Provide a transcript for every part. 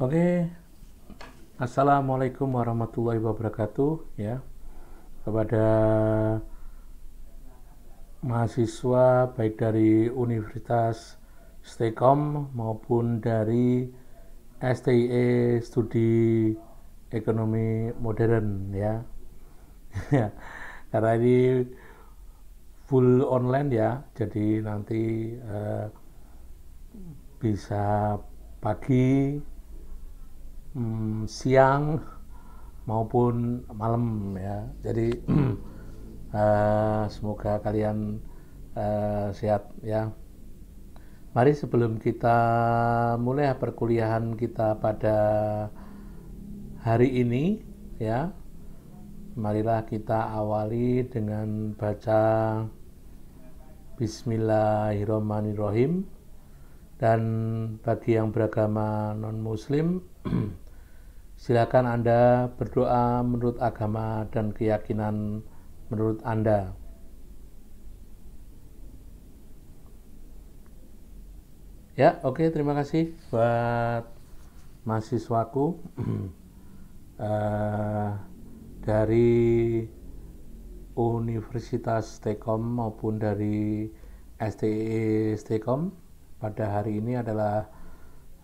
Oke, Assalamualaikum warahmatullahi wabarakatuh ya. Kepada mahasiswa baik dari Universitas Stekom maupun dari STIE Studi Ekonomi Modern ya. Ya, karena ini full online ya, jadi nanti bisa pagi, siang maupun malam ya. Jadi semoga kalian sehat ya. Mari sebelum kita mulai perkuliahan kita pada hari ini ya, marilah kita awali dengan baca Bismillahirrahmanirrahim. Dan bagi yang beragama non-muslim, silakan Anda berdoa menurut agama dan keyakinan menurut Anda. Ya, oke, terima kasih buat mahasiswaku dari Universitas Stekom maupun dari STI Stekom. Pada hari ini adalah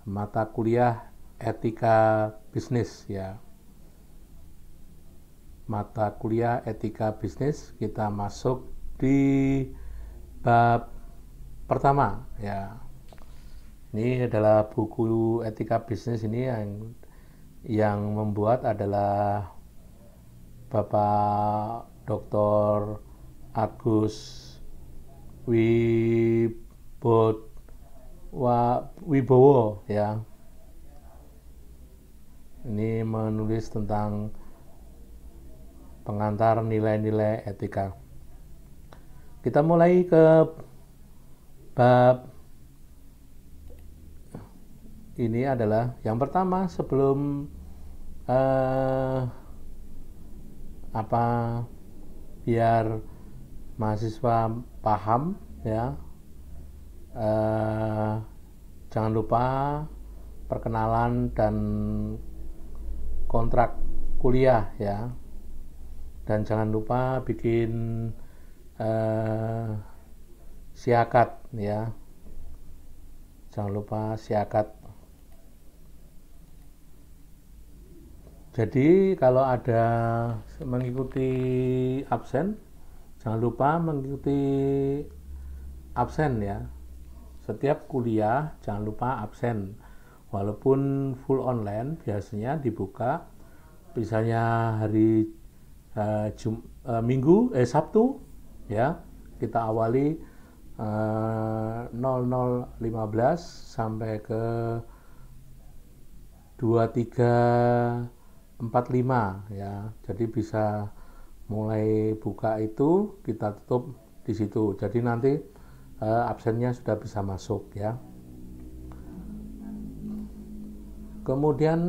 mata kuliah etika bisnis ya. Mata kuliah etika bisnis, kita masuk di bab pertama ya. Ini adalah buku etika bisnis ini yang membuat adalah Bapak Dr. Agus Wibowo ya. Ini menulis tentang pengantar nilai-nilai etika. Kita mulai ke bab ini adalah yang pertama sebelum biar mahasiswa paham ya. Jangan lupa perkenalan dan kontrak kuliah ya, dan jangan lupa bikin siakat ya, jangan lupa siakat. Jadi kalau ada mengikuti absen, jangan lupa mengikuti absen ya. Setiap kuliah jangan lupa absen. Walaupun full online, biasanya dibuka misalnya hari Sabtu ya, kita awali 00.15 sampai ke 23.45 ya. Jadi bisa mulai buka itu, kita tutup di situ. Jadi nanti absennya sudah bisa masuk ya. Kemudian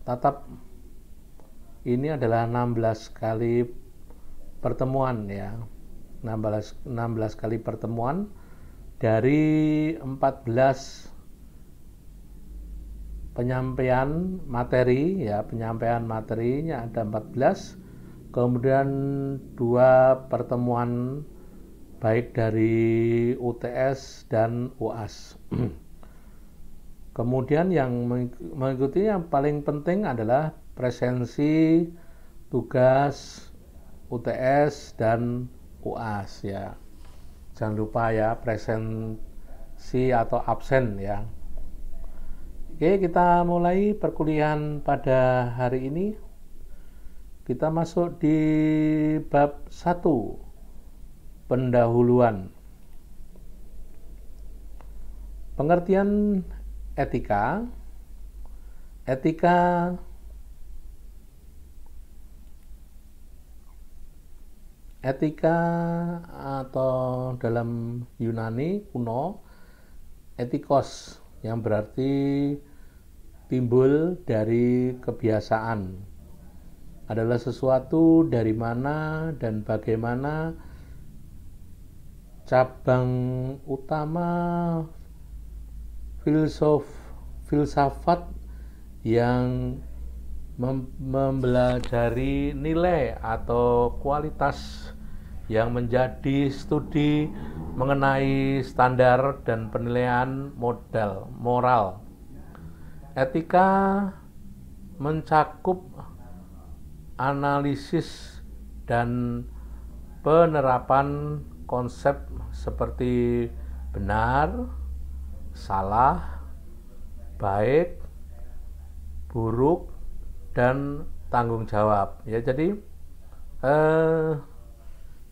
tatap ini adalah 16 kali pertemuan ya. 16 kali pertemuan dari 14 penyampaian materi ya. Penyampaian materinya ada 14. Kemudian 2 pertemuan baik dari UTS dan UAS. Kemudian yang mengikuti yang paling penting adalah presensi, tugas UTS dan UAS ya. Jangan lupa ya, presensi atau absen ya. Oke, kita mulai perkuliahan pada hari ini. Kita masuk di bab 1, pendahuluan. Pengertian etika. Etika atau dalam Yunani kuno etikos, yang berarti timbul dari kebiasaan, adalah sesuatu dari mana dan bagaimana cabang utama filsafat yang mempelajari nilai atau kualitas yang menjadi studi mengenai standar dan penilaian moral. Etika mencakup analisis dan penerapan konsep seperti benar, salah, baik, buruk, dan tanggung jawab. Ya, jadi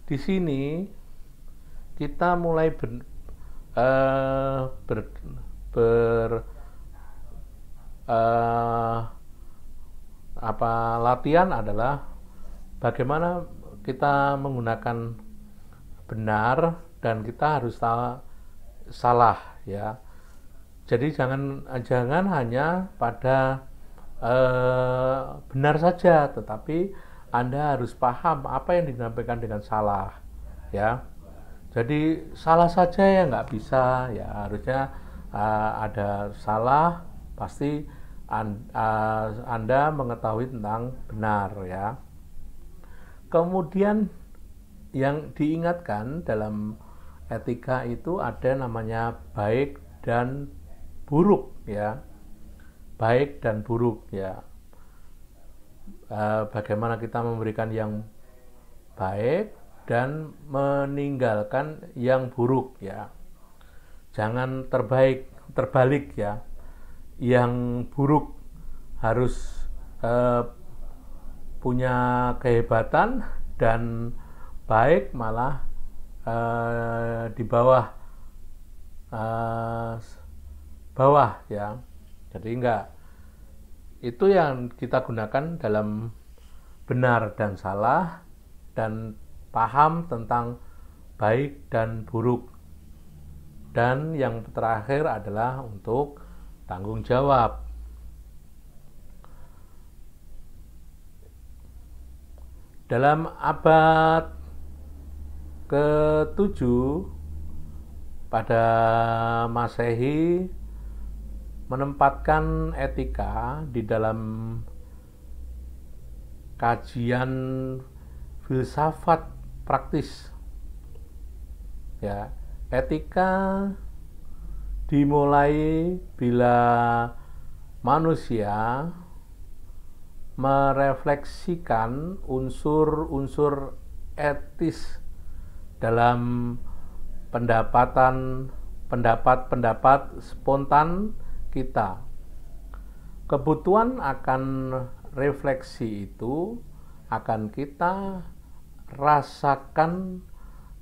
di sini kita mulai latihan adalah bagaimana kita menggunakan benar dan kita harus salah, ya. Jadi jangan hanya pada benar saja, tetapi Anda harus paham apa yang disampaikan dengan salah, ya. Jadi salah saja ya nggak bisa, ya harusnya ada salah, pasti Anda mengetahui tentang benar, ya. Kemudian yang diingatkan dalam etika itu ada namanya baik dan buruk, ya. Baik dan buruk, ya. Bagaimana kita memberikan yang baik dan meninggalkan yang buruk, ya. Jangan terbalik, ya. Yang buruk harus punya kehebatan dan baik malah di bawah, ya. Jadi enggak. Itu yang kita gunakan dalam benar dan salah dan paham tentang baik dan buruk. Dan yang terakhir adalah untuk tanggung jawab. Dalam abad ke-7 pada Masehi menempatkan etika di dalam kajian filsafat praktis. Ya, etika dimulai bila manusia merefleksikan unsur-unsur etis dalam pendapat-pendapat spontan kita. Kebutuhan akan refleksi itu akan kita rasakan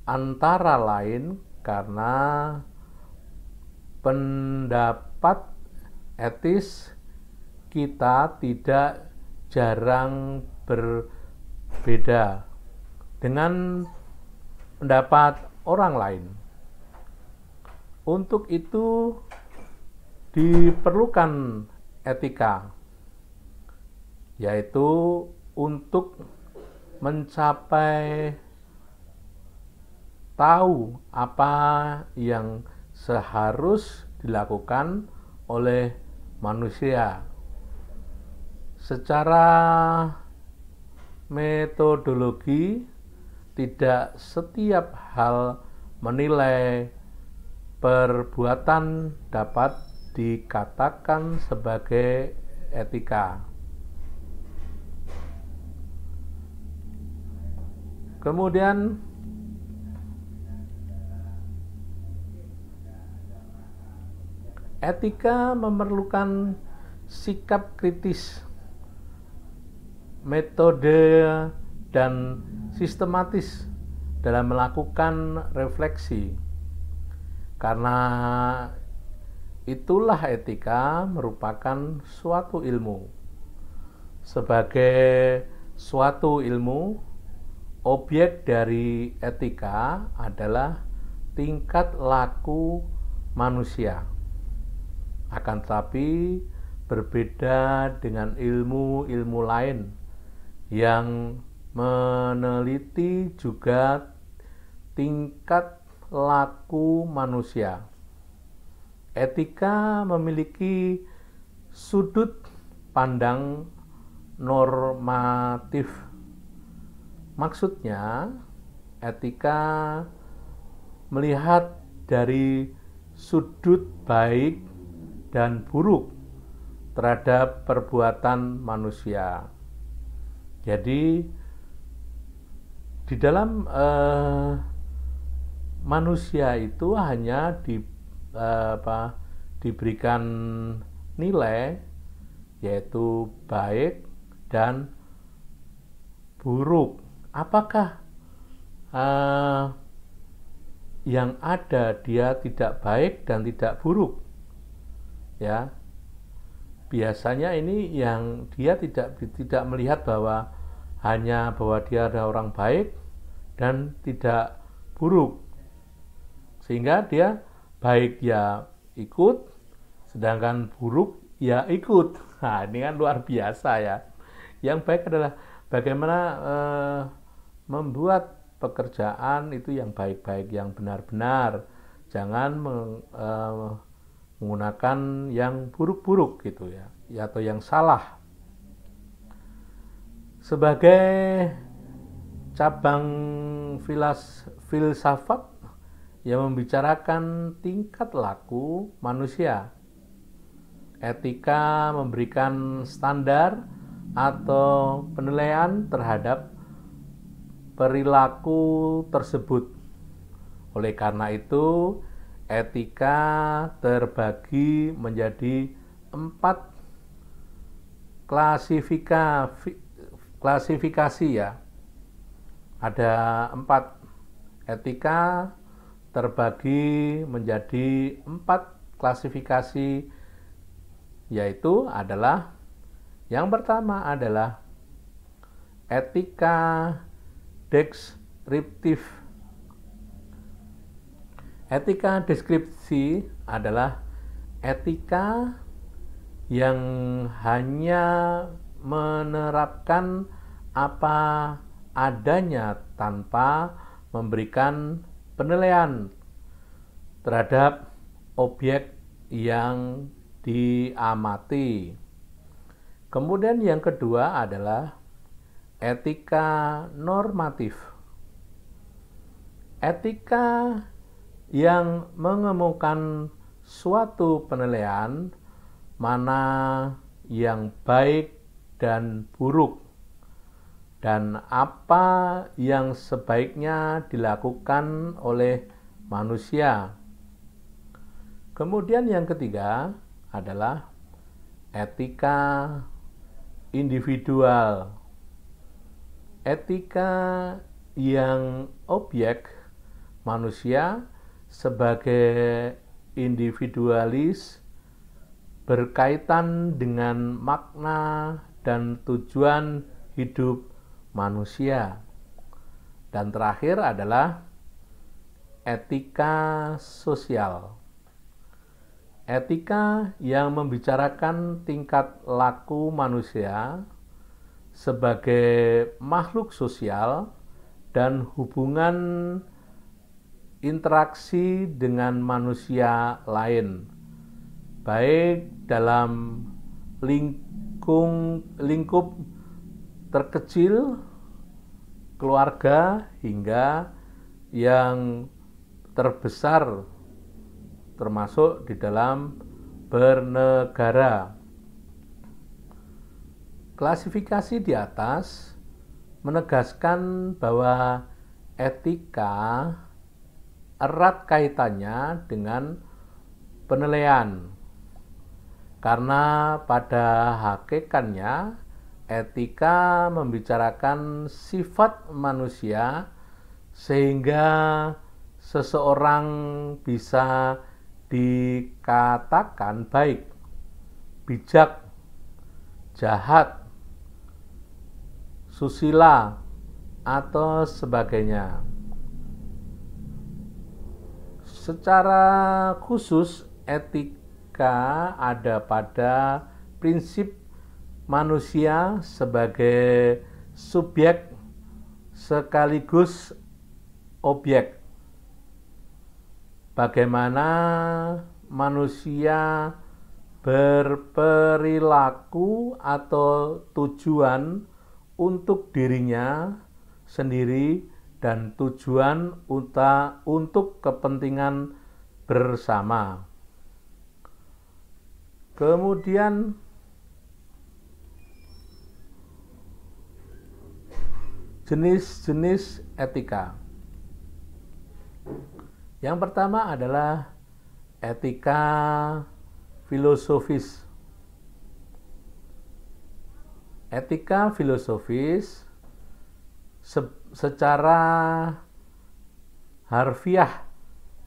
antara lain karena pendapat etis kita tidak jarang berbeda dengan pendapat orang lain. Untuk itu diperlukan etika, yaitu untuk mencapai tahu apa yang seharus dilakukan oleh manusia. Secara metodologi, tidak setiap hal menilai perbuatan dapat dikatakan sebagai etika. Kemudian etika memerlukan sikap kritis, metode dan sistematis dalam melakukan refleksi. Karena itulah etika merupakan suatu ilmu. Sebagai suatu ilmu, objek dari etika adalah tingkat laku manusia. Akan tetapi berbeda dengan ilmu-ilmu lain yang meneliti juga tingkat laku manusia. Etika memiliki sudut pandang normatif. Maksudnya, etika melihat dari sudut baik dan buruk terhadap perbuatan manusia. Jadi, di dalam manusia itu hanya diberikan nilai yaitu baik dan buruk. Apakah yang ada dia tidak baik dan tidak buruk? Ya, biasanya ini yang dia tidak melihat bahwa hanya bahwa dia ada orang baik dan tidak buruk, sehingga dia baik ya ikut, sedangkan buruk ya ikut. Nah, ini kan luar biasa ya. Yang baik adalah bagaimana membuat pekerjaan itu yang baik-baik, yang benar-benar. Jangan menggunakan yang buruk-buruk gitu ya, atau yang salah. Sebagai cabang filsafat yang membicarakan tingkat laku manusia, etika memberikan standar atau penilaian terhadap perilaku tersebut. Oleh karena itu, etika terbagi menjadi 4 klasifikasi ya. Ada 4. Etika terbagi menjadi 4 klasifikasi, yaitu adalah yang pertama adalah etika deskriptif. Etika deskripsi adalah etika yang hanya menerapkan apa adanya tanpa memberikan penilaian terhadap objek yang diamati. Kemudian yang kedua adalah etika normatif. Etika yang mengemukakan suatu penilaian mana yang baik dan buruk, dan apa yang sebaiknya dilakukan oleh manusia. Kemudian yang ketiga adalah etika individual. Etika yang objek manusia sebagai individualis berkaitan dengan makna dan tujuan hidup manusia. Dan terakhir adalah etika sosial. Etika yang membicarakan tingkat laku manusia sebagai makhluk sosial dan hubungan interaksi dengan manusia lain, baik dalam lingkup terkecil, keluarga, hingga yang terbesar, termasuk di dalam bernegara. Klasifikasi di atas menegaskan bahwa etika erat kaitannya dengan penilaian, karena pada hakikatnya etika membicarakan sifat manusia sehingga seseorang bisa dikatakan baik, bijak, jahat, susila, atau sebagainya. Secara khusus, etika ada pada prinsip manusia sebagai subjek sekaligus objek. Bagaimana manusia berperilaku atau tujuan untuk dirinya sendiri dan tujuan untuk kepentingan bersama. Kemudian jenis-jenis etika. Yang pertama adalah etika filosofis. Etika filosofis secara harfiah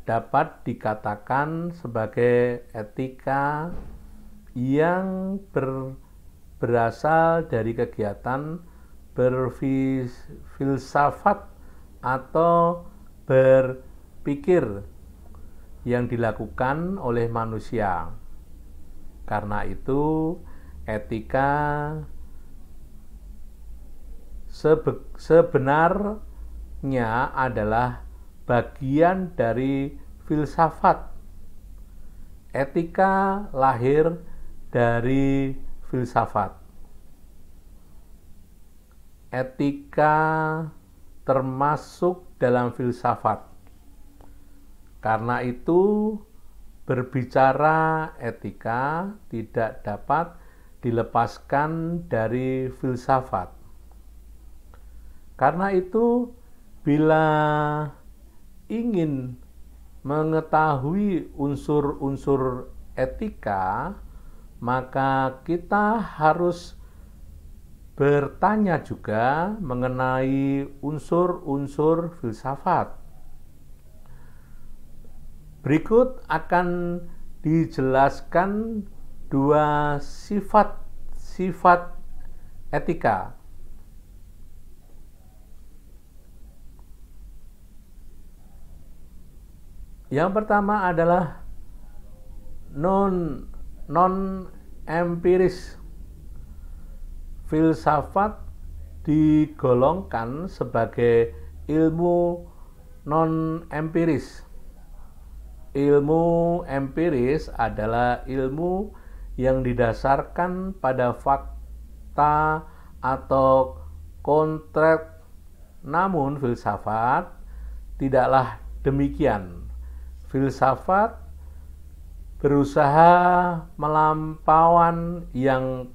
dapat dikatakan sebagai etika yang berasal dari kegiatan berfilsafat atau berpikir yang dilakukan oleh manusia. Karena itu, etika sebenarnya adalah bagian dari filsafat. Etika lahir dari filsafat. Etika termasuk dalam filsafat. Karena itu, berbicara etika tidak dapat dilepaskan dari filsafat. Karena itu, bila ingin mengetahui unsur-unsur etika, maka kita harus bertanya juga mengenai unsur-unsur filsafat. Berikut akan dijelaskan dua sifat etika. Yang pertama adalah non-empiris. Filsafat digolongkan sebagai ilmu non-empiris. Ilmu empiris adalah ilmu yang didasarkan pada fakta atau kontrak. Namun filsafat tidaklah demikian. Filsafat berusaha melampaui yang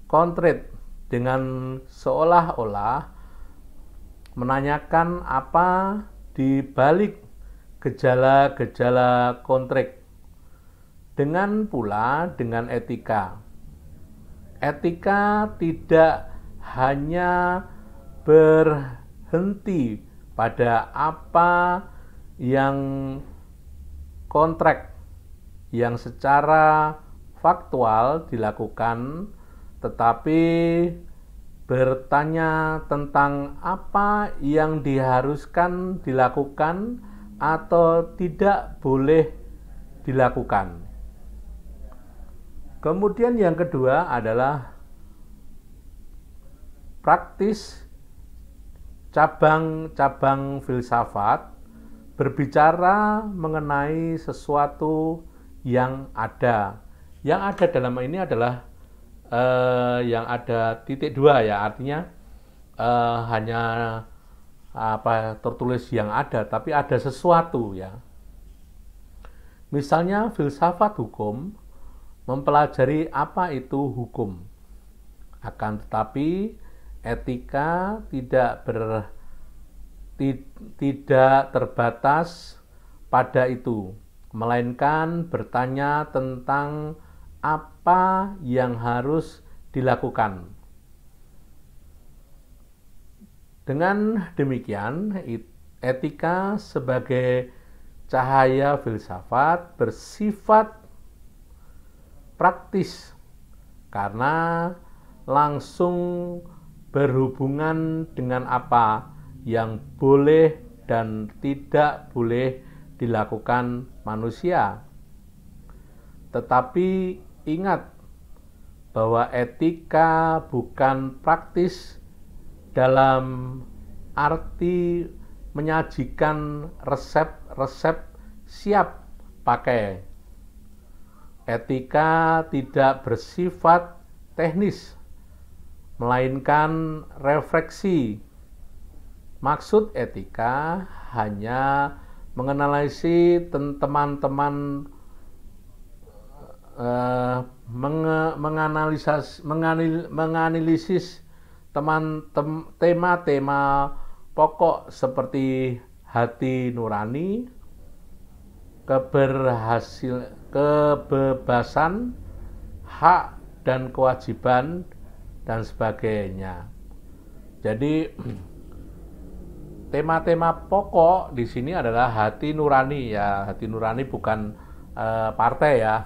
konkret dengan seolah-olah menanyakan apa di balik gejala-gejala kontrak. Dengan pula dengan etika. Etika tidak hanya berhenti pada apa yang kontrak yang secara faktual dilakukan, tetapi bertanya tentang apa yang diharuskan dilakukan atau tidak boleh dilakukan. Kemudian yang kedua adalah praktis cabang-cabang filsafat berbicara mengenai sesuatu yang ada. Yang ada dalam ini adalah yang ada titik dua ya, artinya hanya tertulis yang ada, tapi ada sesuatu ya. Misalnya filsafat hukum mempelajari apa itu hukum. Akan tetapi etika tidak terbatas pada itu, melainkan bertanya tentang apa yang harus dilakukan. Dengan demikian, etika sebagai cahaya filsafat bersifat praktis karena langsung berhubungan dengan apa yang boleh dan tidak boleh dilakukan manusia. Tetapi ingat bahwa etika bukan praktis dalam arti menyajikan resep-resep siap pakai. Etika tidak bersifat teknis, melainkan refleksi. Maksud etika hanya menganalisis teman-teman menganalisis tema-tema pokok seperti hati nurani, kebebasan, hak dan kewajiban, dan sebagainya. Jadi tema-tema pokok di sini adalah hati nurani ya. Hati nurani bukan partai ya.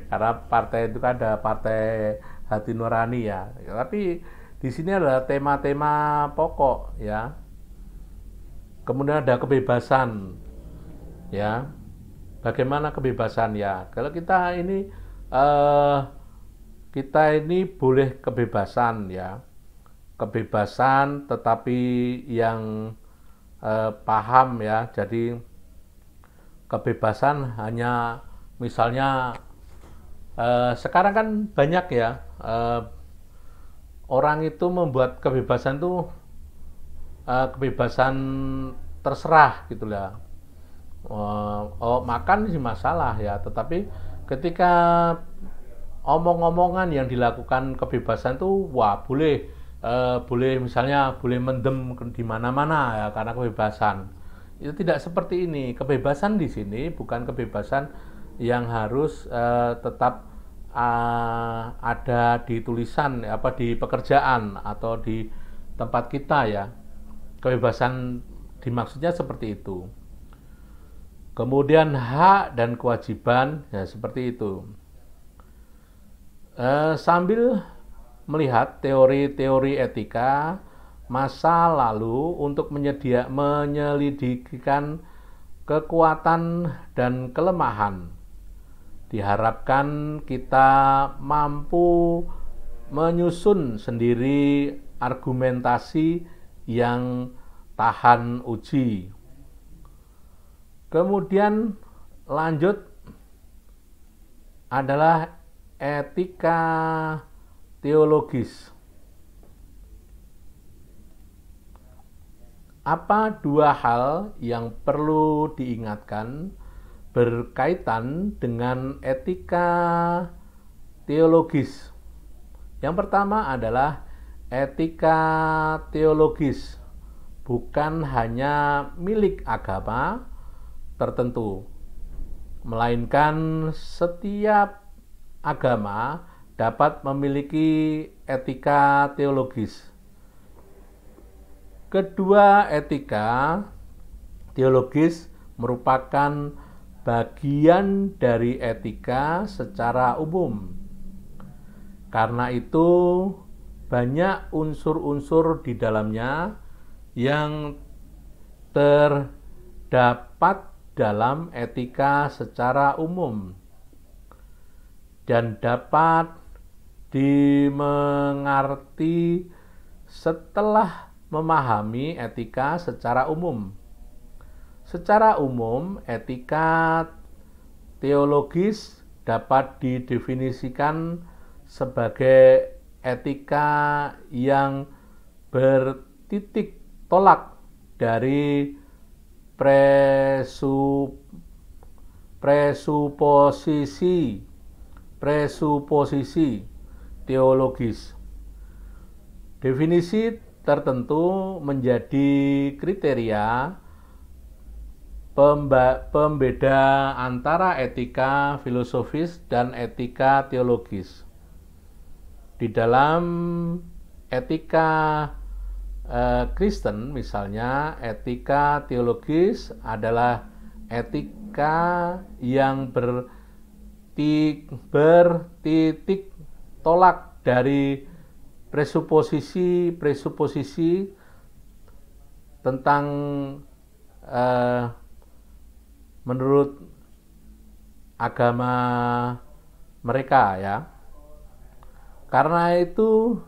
Karena partai itu kan ada partai hati nurani ya. Tapi di sini adalah tema-tema pokok ya. Kemudian ada kebebasan ya. Bagaimana kebebasan ya? Kalau kita ini boleh kebebasan ya. Kebebasan tetapi yang paham ya. Jadi kebebasan hanya misalnya sekarang kan banyak ya orang itu membuat kebebasan itu kebebasan terserah gitu lah. Makan sih masalah ya, tetapi ketika omong-omongan yang dilakukan kebebasan itu wah boleh misalnya boleh mendem di mana-mana ya karena kebebasan. Itu tidak seperti ini. Kebebasan di sini bukan kebebasan yang harus tetap ada di tulisan di pekerjaan atau di tempat kita ya. Kebebasan dimaksudnya seperti itu. Kemudian hak dan kewajiban ya seperti itu. Sambil melihat teori-teori etika masa lalu untuk menyelidikkan kekuatan dan kelemahan, diharapkan kita mampu menyusun sendiri argumentasi yang tahan uji. Kemudian lanjut adalah etika teologis. Apa dua hal yang perlu diingatkan berkaitan dengan etika teologis? Yang pertama adalah etika teologis bukan hanya milik agama tertentu, melainkan setiap agama dapat memiliki etika teologis. Kedua etika teologis merupakan bagian dari etika secara umum. Karena itu, banyak unsur-unsur di dalamnya yang terdapat dalam etika secara umum dan dapat dimengerti setelah memahami etika secara umum. Secara umum, etika teologis dapat didefinisikan sebagai etika yang bertitik tolak dari presupposisi teologis. Definisi tertentu menjadi kriteria pembeda antara etika filosofis dan etika teologis. Di dalam etika Kristen misalnya, etika teologis adalah etika yang bertitik tolak dari presupposisi tentang menurut agama mereka ya. Karena itu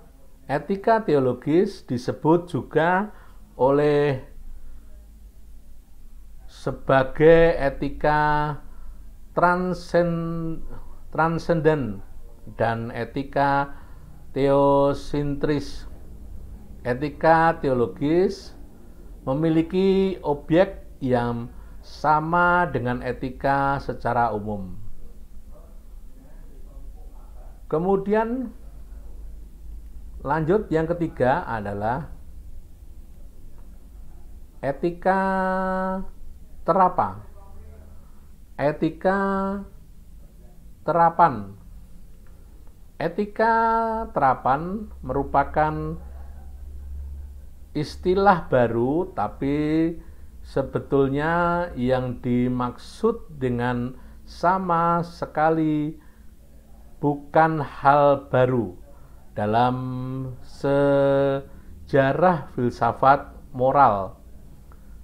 etika teologis disebut juga sebagai etika transenden dan etika teosentris. Etika teologis memiliki objek yang sama dengan etika secara umum. Kemudian lanjut, yang ketiga adalah etika terapa. Etika terapan. Etika terapan merupakan istilah baru, tapi sebetulnya yang dimaksud dengan sama sekali bukan hal baru dalam sejarah filsafat moral.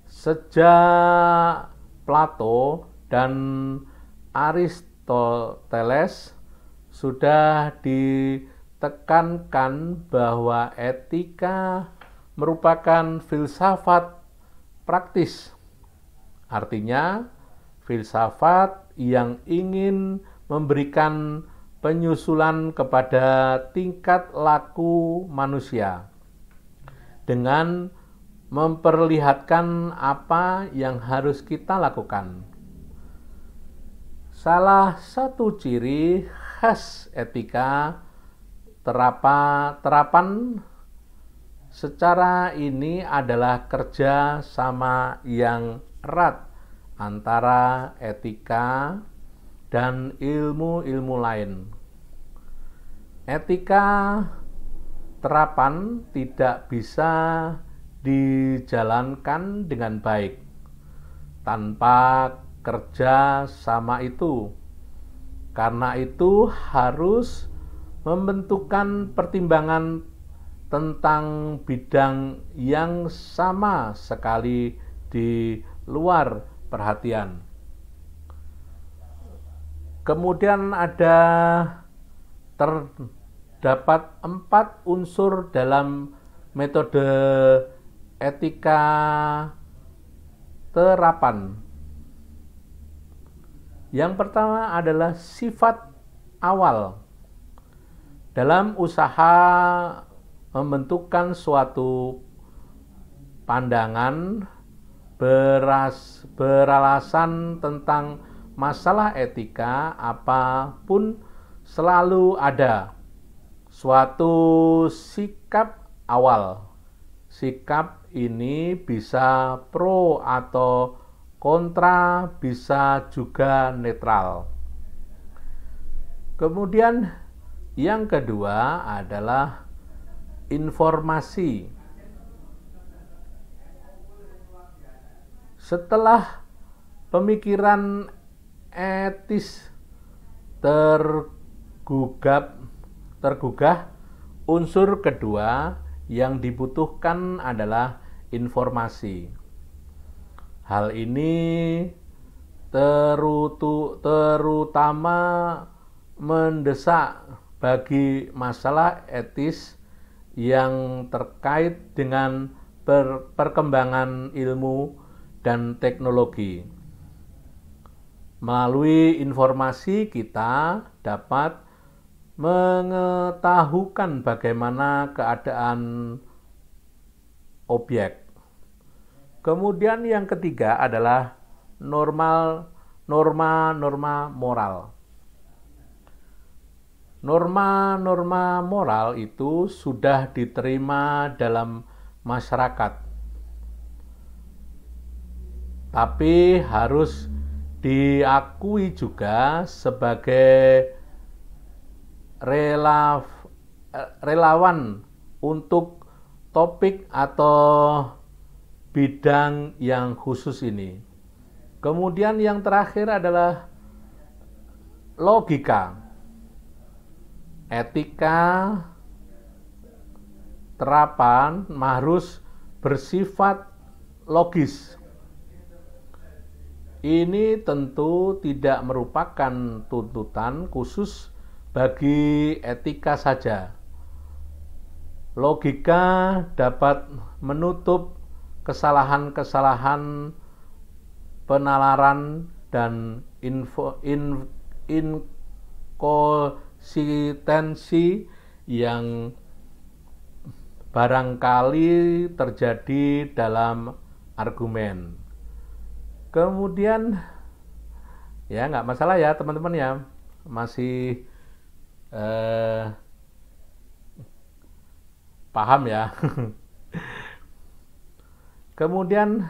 Sejak Plato dan Aristoteles sudah ditekankan bahwa etika merupakan filsafat praktis. Artinya, filsafat yang ingin memberikan penyusulan kepada tingkat laku manusia dengan memperlihatkan apa yang harus kita lakukan. Salah satu ciri khas etika terapan secara ini adalah kerja sama yang erat antara etika dan ilmu-ilmu lain. Etika terapan tidak bisa dijalankan dengan baik tanpa kerja sama itu. Karena itu harus membentukkan pertimbangan tentang bidang yang sama sekali di luar perhatian. Kemudian terdapat 4 unsur dalam metode etika terapan. Yang pertama adalah sifat awal. Dalam usaha membentukkan suatu pandangan beralasan tentang masalah etika apapun, selalu ada suatu sikap awal. Sikap ini bisa pro atau kontra, bisa juga netral. Kemudian yang kedua adalah informasi. Setelah pemikiran etis tergugah, unsur kedua yang dibutuhkan adalah informasi. Hal ini terutama mendesak bagi masalah etis yang terkait dengan perkembangan ilmu dan teknologi. Melalui informasi kita dapat mengetahukan bagaimana keadaan objek. Kemudian yang ketiga adalah norma-norma moral. Norma-norma moral itu sudah diterima dalam masyarakat, tapi harus diakui juga sebagai relawan untuk topik atau bidang yang khusus ini. Kemudian yang terakhir adalah logika. Etika terapan harus bersifat logis. Ini tentu tidak merupakan tuntutan khusus bagi etika saja. Logika dapat menutup kesalahan-kesalahan penalaran dan inkonsistensi yang barangkali terjadi dalam argumen. Kemudian ya nggak masalah ya teman-teman ya, masih paham ya. Kemudian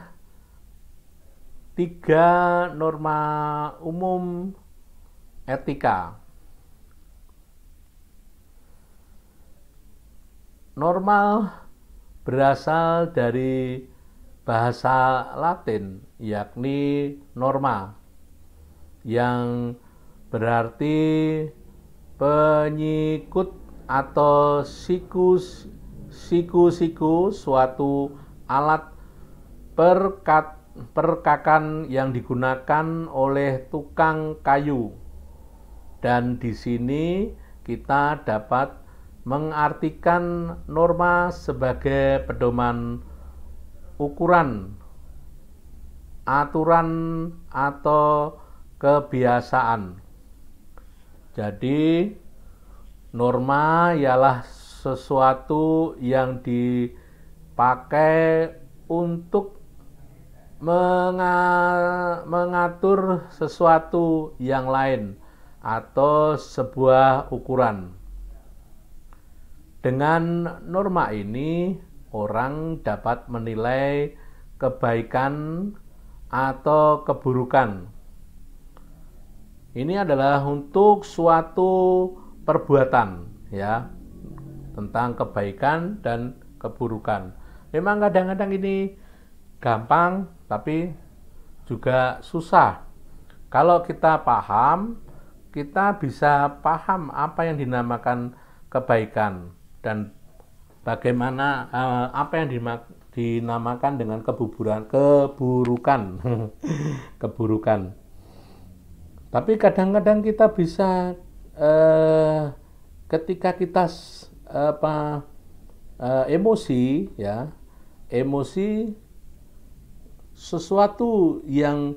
3 norma umum etika. Normal berasal dari bahasa Latin, yakni norma, yang berarti penyikut atau siku suatu alat perkakan yang digunakan oleh tukang kayu. Dan di sini kita dapat mengartikan norma sebagai pedoman, ukuran, aturan, atau kebiasaan. Jadi norma ialah sesuatu yang dipakai untuk mengatur sesuatu yang lain atau sebuah ukuran. Dengan norma ini, orang dapat menilai kebaikan atau keburukan. Ini adalah untuk suatu perbuatan, ya, tentang kebaikan dan keburukan. Memang kadang-kadang ini gampang, tapi juga susah. Kalau kita paham, kita bisa paham apa yang dinamakan kebaikan dan bagaimana apa yang dinamakan dengan keburukan. Keburukan. Tapi kadang-kadang kita bisa ketika kita emosi, ya, emosi sesuatu yang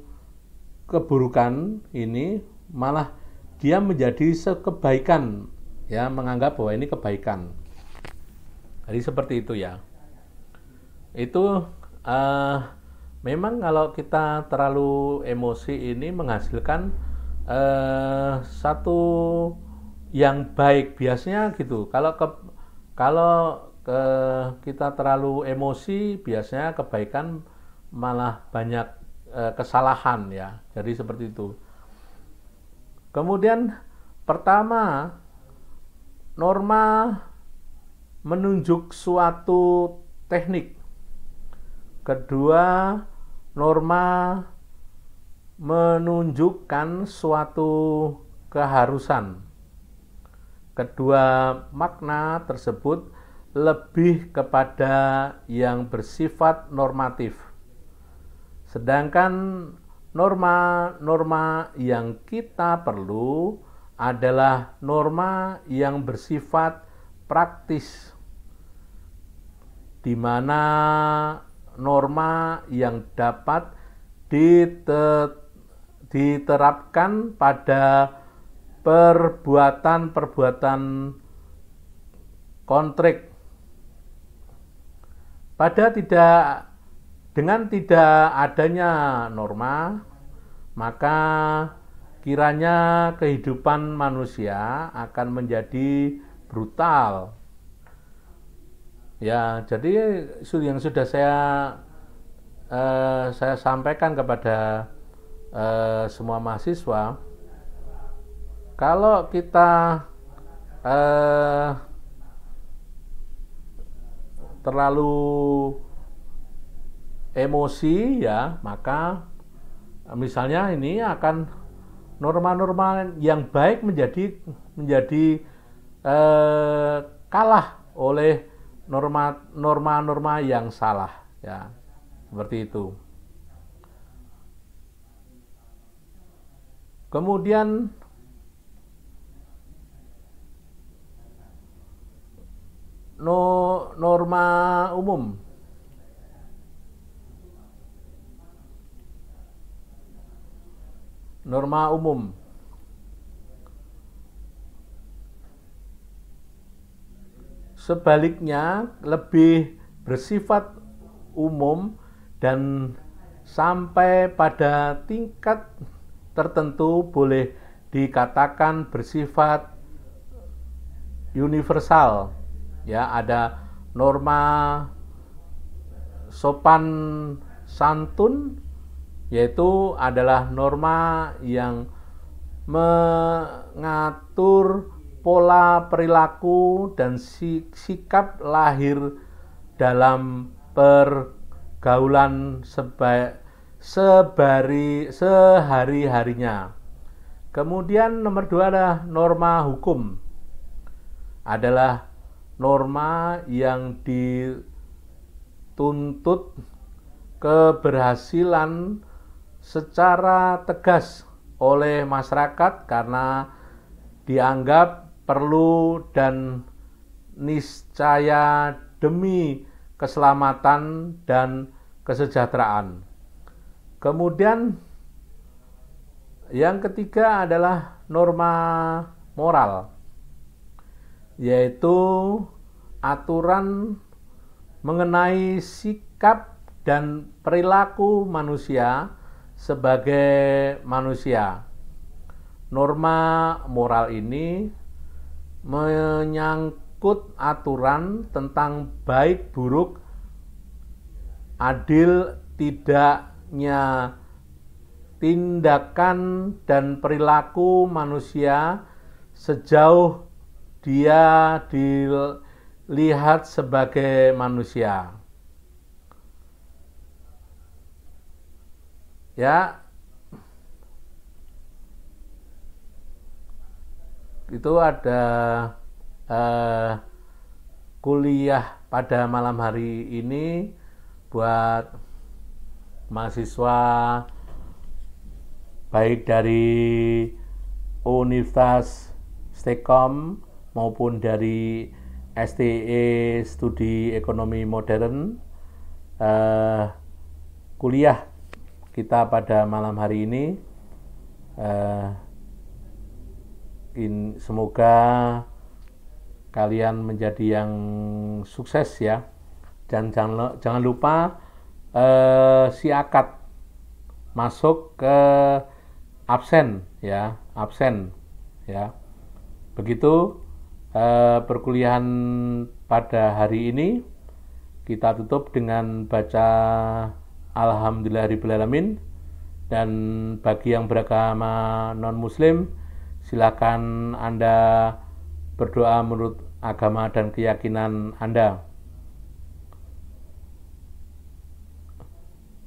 keburukan ini malah dia menjadi kebaikan, ya, menganggap bahwa ini kebaikan. Jadi seperti itu ya. Itu memang kalau kita terlalu emosi ini menghasilkan satu yang baik biasanya gitu. Kalau kita terlalu emosi, biasanya kebaikan malah banyak kesalahan ya. Jadi seperti itu. Kemudian pertama, norma menunjuk suatu teknik. Kedua, norma menunjukkan suatu keharusan. Kedua makna tersebut lebih kepada yang bersifat normatif. Sedangkan norma-norma yang kita perlu adalah norma yang bersifat praktis, di mana norma yang dapat diterapkan pada perbuatan-perbuatan kontrik. Dengan tidak adanya norma, maka kiranya kehidupan manusia akan menjadi brutal. Ya, jadi yang sudah saya sampaikan kepada semua mahasiswa, kalau kita terlalu emosi, ya, maka misalnya ini akan norma-norma yang baik menjadi kalah oleh norma-norma yang salah, ya, seperti itu. Kemudian norma umum. norma umum. Sebaliknya lebih bersifat umum dan sampai pada tingkat tertentu boleh dikatakan bersifat universal. Ya, ada norma sopan santun, yaitu adalah norma yang mengatur pola perilaku dan sikap lahir dalam pergaulan sehari-harinya. Kemudian nomor 2 adalah norma hukum. Adalah norma yang dituntut keberhasilan secara tegas oleh masyarakat karena dianggap perlu dan niscaya demi keselamatan dan kesejahteraan. Kemudian yang ketiga adalah norma moral, yaitu aturan mengenai sikap dan perilaku manusia sebagai manusia. Norma moral ini menyangkut aturan tentang baik buruk, adil tidaknya tindakan dan perilaku manusia sejauh dia dilihat sebagai manusia. Ya, itu ada kuliah pada malam hari ini buat mahasiswa baik dari Universitas Stekom maupun dari STE Studi Ekonomi Modern. Kuliah kita pada malam hari ini semoga kalian menjadi yang sukses ya. Dan jangan lupa siakat masuk ke absen ya, begitu perkuliahan pada hari ini. Kita tutup dengan baca Alhamdulillahirrahmanirrahim. Dan bagi yang beragama non muslim, silakan Anda berdoa menurut agama dan keyakinan Anda.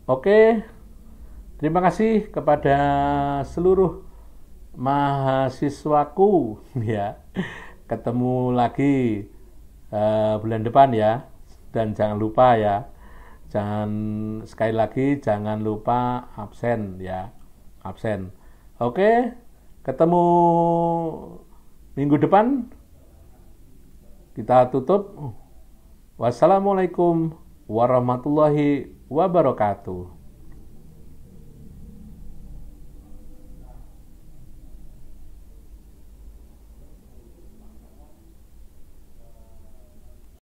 Oke, terima kasih kepada seluruh mahasiswaku ya. Ketemu lagi bulan depan ya. Dan jangan lupa ya, sekali lagi jangan lupa absen ya, absen. Oke, ketemu minggu depan. Kita tutup. Wassalamualaikum warahmatullahi wabarakatuh.